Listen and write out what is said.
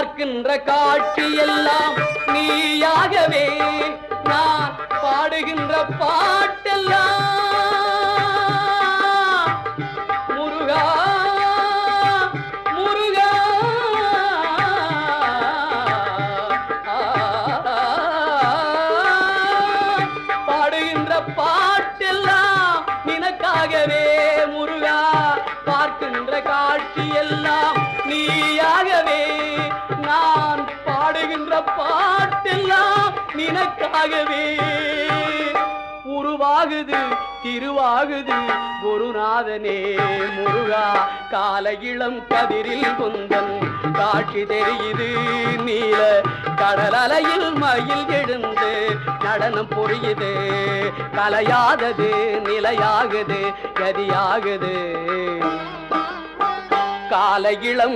பார்க்கின்ற காட்சி எல்லாம் நீயாகவே நான் பாடுகின்ற பாட்டெல்லாம் முருகா முருகா பாடுகின்ற பாட்டெல்லாம் நினக்காகவே முருகா பார்க்கின்ற காட்சி எல்லாம் நீயாகவே நான் பாடுகின்ற பாட்டெல்லாம் நினக்காகவே உருவாகுது திருவாகுது குருநாதனே முருகா கால இளம் கதிரில் குந்தன் காட்சி தெரியுது நீல கடல் அலையில் மயில் எழுந்து நடனம் புரியுது கலையாதது நிலையாகுது கதியாகுது கால இளம்